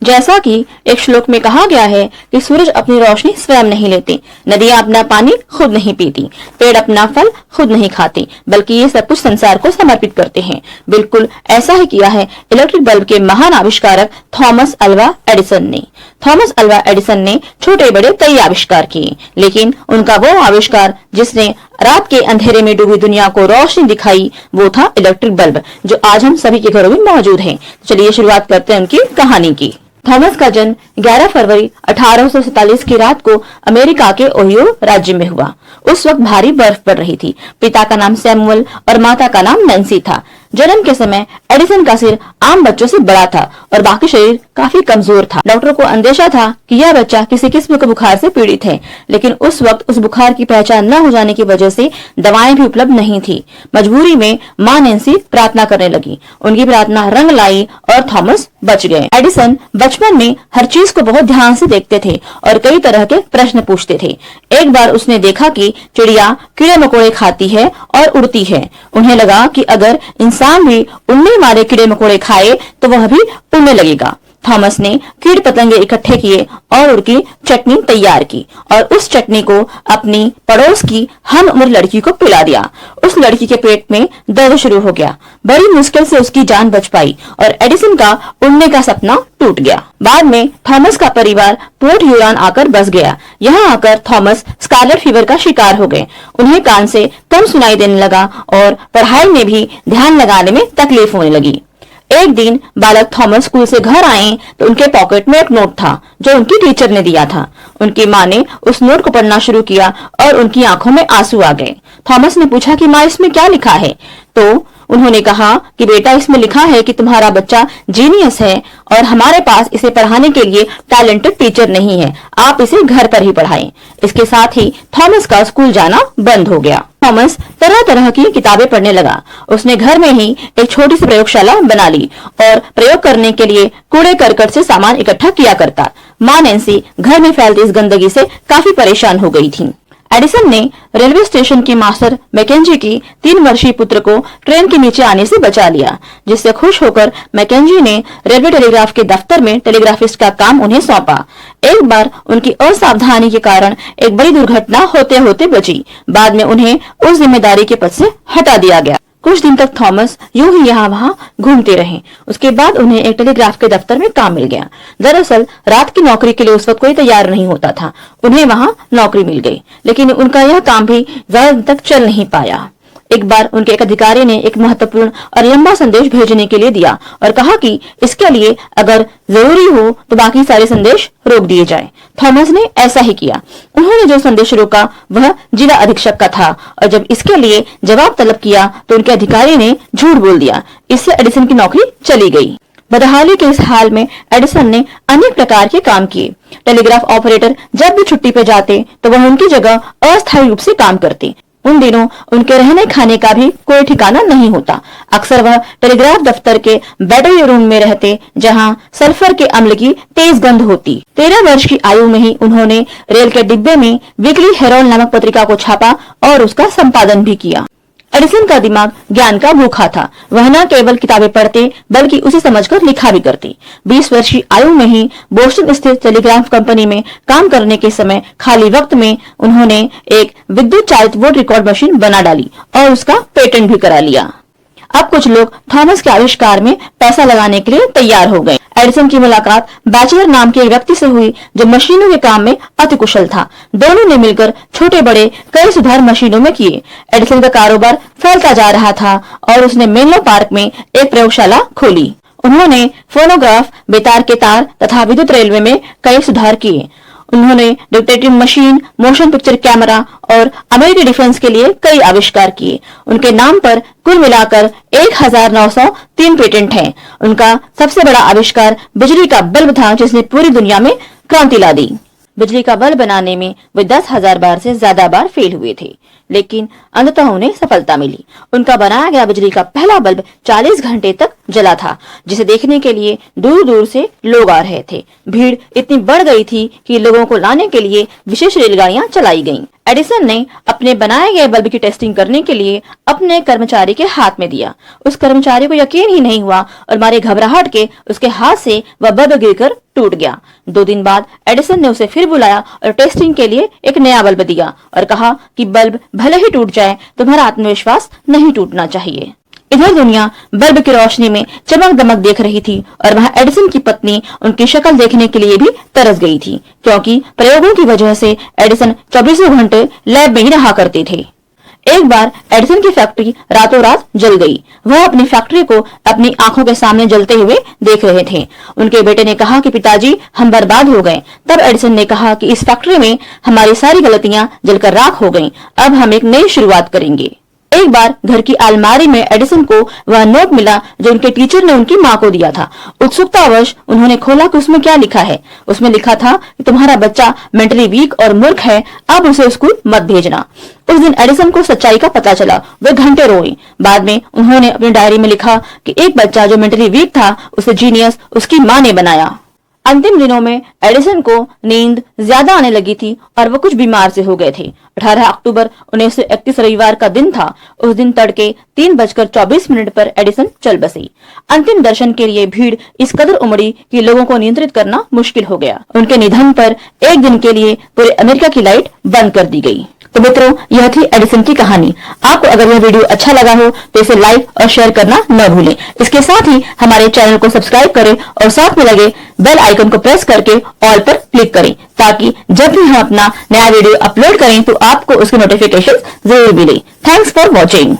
जैसा कि एक श्लोक में कहा गया है कि सूरज अपनी रोशनी स्वयं नहीं लेते, नदियां अपना पानी खुद नहीं पीती, पेड़ अपना फल खुद नहीं खाते, बल्कि ये सब कुछ संसार को समर्पित करते हैं। बिल्कुल ऐसा ही किया है इलेक्ट्रिक बल्ब के महान आविष्कारक थॉमस अल्वा एडिसन ने। थॉमस अल्वा एडिसन ने छोटे बड़े कई आविष्कार किए, लेकिन उनका वो आविष्कार जिसने रात के अंधेरे में डूबी दुनिया को रोशनी दिखाई, वो था इलेक्ट्रिक बल्ब, जो आज हम सभी के घरों में मौजूद है। चलिए शुरुआत करते हैं उनकी कहानी की। थॉमस का जन्म 11 फरवरी 1847 की रात को अमेरिका के ओहियो राज्य में हुआ। उस वक्त भारी बर्फ पड़ रही थी। पिता का नाम सैमुअल और माता का नाम नैन्सी था। जन्म के समय एडिसन का सिर आम बच्चों से बड़ा था और बाकी शरीर काफी कमजोर था। डॉक्टर को अंदेशा था कि यह बच्चा किसी किस्म के बुखार से पीड़ित है, लेकिन उस वक्त उस बुखार की पहचान न हो जाने की वजह से दवाएं भी उपलब्ध नहीं थी। मजबूरी में माँ नैन्सी प्रार्थना करने लगी। उनकी प्रार्थना रंग लाई और थॉमस बच गए। एडिसन बचपन में हर चीज को बहुत ध्यान से देखते थे और कई तरह के प्रश्न पूछते थे। एक बार उसने देखा कि चिड़िया कीड़े मकोड़े खाती है और उड़ती है। उन्हें लगा कि अगर इंसान भी उड़ने वाले कीड़े मकोड़े खाए तो वह भी उड़ने लगेगा। थॉमस ने कीट पतंगे इकट्ठे किए और उनकी चटनी तैयार की और उस चटनी को अपनी पड़ोस की हम उम्र लड़की को पिला दिया। उस लड़की के पेट में दर्द शुरू हो गया। बड़ी मुश्किल से उसकी जान बच पाई और एडिसन का उड़ने का सपना टूट गया। बाद में थॉमस का परिवार पोर्ट ह्यूरॉन आकर बस गया। यहाँ आकर थॉमस स्कारलेट फीवर का शिकार हो गए। उन्हें कान से कम सुनाई देने लगा और पढ़ाई में भी ध्यान लगाने में तकलीफ होने लगी। एक दिन बालक थॉमस स्कूल से घर आए तो उनके पॉकेट में एक नोट था जो उनकी टीचर ने दिया था। उनकी माँ ने उस नोट को पढ़ना शुरू किया और उनकी आंखों में आंसू आ गए। थॉमस ने पूछा कि माँ इसमें क्या लिखा है, तो उन्होंने कहा कि बेटा इसमें लिखा है कि तुम्हारा बच्चा जीनियस है और हमारे पास इसे पढ़ाने के लिए टैलेंटेड टीचर नहीं है, आप इसे घर पर ही पढ़ाएं। इसके साथ ही थॉमस का स्कूल जाना बंद हो गया। थॉमस तरह तरह की किताबें पढ़ने लगा। उसने घर में ही एक छोटी सी प्रयोगशाला बना ली और प्रयोग करने के लिए कूड़े करकट से सामान इकट्ठा किया करता। माँ नैन्सी घर में फैलती इस गंदगी से काफी परेशान हो गई थी। एडिसन ने रेलवे स्टेशन के मास्टर मैकेंजी की 3 वर्षीय पुत्र को ट्रेन के नीचे आने से बचा लिया, जिससे खुश होकर मैकेंजी ने रेलवे टेलीग्राफ के दफ्तर में टेलीग्राफिस्ट का काम उन्हें सौंपा। एक बार उनकी असावधानी के कारण एक बड़ी दुर्घटना होते होते बची। बाद में उन्हें उस जिम्मेदारी के पद से हटा दिया गया। कुछ दिन तक थॉमस यूं ही यहाँ वहाँ घूमते रहे। उसके बाद उन्हें एक टेलीग्राफ के दफ्तर में काम मिल गया। दरअसल रात की नौकरी के लिए उस वक्त कोई तैयार नहीं होता था। उन्हें वहाँ नौकरी मिल गई, लेकिन उनका यह काम भी ज्यादा दिन तक चल नहीं पाया। एक बार उनके एक अधिकारी ने एक महत्वपूर्ण और लंबा संदेश भेजने के लिए दिया और कहा कि इसके लिए अगर जरूरी हो तो बाकी सारे संदेश रोक दिए जाए। थॉमस ने ऐसा ही किया। उन्होंने जो संदेश रोका वह जिला अधीक्षक का था और जब इसके लिए जवाब तलब किया तो उनके अधिकारी ने झूठ बोल दिया। इससे एडिसन की नौकरी चली गई। बदहाली के इस हाल में एडिसन ने अनेक प्रकार के काम किए। टेलीग्राफ ऑपरेटर जब भी छुट्टी पे जाते तो वह उनकी जगह अस्थायी रूप से काम करते। उन दिनों उनके रहने खाने का भी कोई ठिकाना नहीं होता। अक्सर वह टेलीग्राफ दफ्तर के बैटरी रूम में रहते, जहां सल्फर के अम्ल की तेज गंध होती। 13 वर्ष की आयु में ही उन्होंने रेल के डिब्बे में वीकली हेरोल्ड नामक पत्रिका को छापा और उसका संपादन भी किया। एडिसन का दिमाग ज्ञान का भूखा था। वह न केवल किताबें पढ़ते बल्कि उसे समझकर लिखा भी करते। 20 वर्ष की आयु में ही बोस्टन स्थित टेलीग्राफ कंपनी में काम करने के समय खाली वक्त में उन्होंने एक विद्युत चालित वोट रिकॉर्ड मशीन बना डाली और उसका पेटेंट भी करा लिया। अब कुछ लोग थॉमस के आविष्कार में पैसा लगाने के लिए तैयार हो गए। एडिसन की मुलाकात बैचलर नाम के एक व्यक्ति से हुई जो मशीनों के काम में अति कुशल था। दोनों ने मिलकर छोटे बड़े कई सुधार मशीनों में किए। एडिसन का कारोबार फैलता जा रहा था और उसने मेनलो पार्क में एक प्रयोगशाला खोली। उन्होंने फोनोग्राफ, बेतार के तार तथा विद्युत रेलवे में कई सुधार किए। उन्होंने detective machine, motion picture camera और अमेरिकी डिफेंस के लिए कई आविष्कार किए। उनके नाम पर कुल मिलाकर 1903 पेटेंट हैं। उनका सबसे बड़ा आविष्कार बिजली का बल्ब था, जिसने पूरी दुनिया में क्रांति ला दी। बिजली का बल्ब बनाने में वे 10,000 बार से ज्यादा बार फेल हुए थे, लेकिन अंततः उन्हें सफलता मिली। उनका बनाया गया बिजली का पहला बल्ब 40 घंटे तक जला था, जिसे देखने के लिए दूर दूर से लोग आ रहे थे। भीड़ इतनी बढ़ गई थी कि लोगों को लाने के लिए विशेष रेलगाड़ियां चलाई गईं। एडिसन ने अपने बनाए गए बल्ब की टेस्टिंग करने के लिए अपने कर्मचारी के हाथ में दिया। उस कर्मचारी को यकीन ही नहीं हुआ और मारे घबराहट के उसके हाथ से वह बल्ब गिरकर टूट गया। 2 दिन बाद एडिसन ने उसे फिर बुलाया और टेस्टिंग के लिए एक नया बल्ब दिया और कहा कि बल्ब भले ही टूट जाए, तुम्हारा आत्मविश्वास नहीं टूटना चाहिए। इधर दुनिया बल्ब की रोशनी में चमक दमक देख रही थी और वहां एडिसन की पत्नी उनकी शक्ल देखने के लिए भी तरस गई थी, क्योंकि प्रयोगों की वजह से एडिसन 24 घंटे लैब में ही रहा करते थे। एक बार एडिसन की फैक्ट्री रातों रात जल गई। वह अपनी फैक्ट्री को अपनी आंखों के सामने जलते हुए देख रहे थे। उनके बेटे ने कहा कि पिताजी, हम बर्बाद हो गए। तब एडिसन ने कहा कि इस फैक्ट्री में हमारी सारी गलतियां जलकर राख हो गईं। अब हम एक नई शुरुआत करेंगे। एक बार घर की अलमारी में एडिसन को वह नोट मिला जो उनके टीचर ने उनकी माँ को दिया था। उत्सुकतावश उन्होंने खोला कि उसमें क्या लिखा है। उसमें लिखा था कि तुम्हारा बच्चा मेंटली वीक और मूर्ख है, अब उसे स्कूल मत भेजना। उस दिन एडिसन को सच्चाई का पता चला। वे घंटे रोए। बाद में उन्होंने अपनी डायरी में लिखा कि एक बच्चा जो मेंटली वीक था, उसे जीनियस उसकी माँ ने बनाया। अंतिम दिनों में एडिसन को नींद ज्यादा आने लगी थी और वो कुछ बीमार से हो गए थे। 18 अक्टूबर 1931 रविवार का दिन था। उस दिन तड़के 3:24 पर एडिसन चल बसी। अंतिम दर्शन के लिए भीड़ इस कदर उमड़ी कि लोगों को नियंत्रित करना मुश्किल हो गया। उनके निधन पर एक दिन के लिए पूरे अमेरिका की लाइट बंद कर दी गई। तो मित्रों, यह थी एडिसन की कहानी। आपको अगर यह वीडियो अच्छा लगा हो तो इसे लाइक और शेयर करना न भूलें। इसके साथ ही हमारे चैनल को सब्सक्राइब करें और साथ में लगे बेल आइकन को प्रेस करके ऑल पर क्लिक करें, ताकि जब भी हम अपना नया वीडियो अपलोड करें तो आपको उसकी नोटिफिकेशन जरूर मिले। Thanks for watching.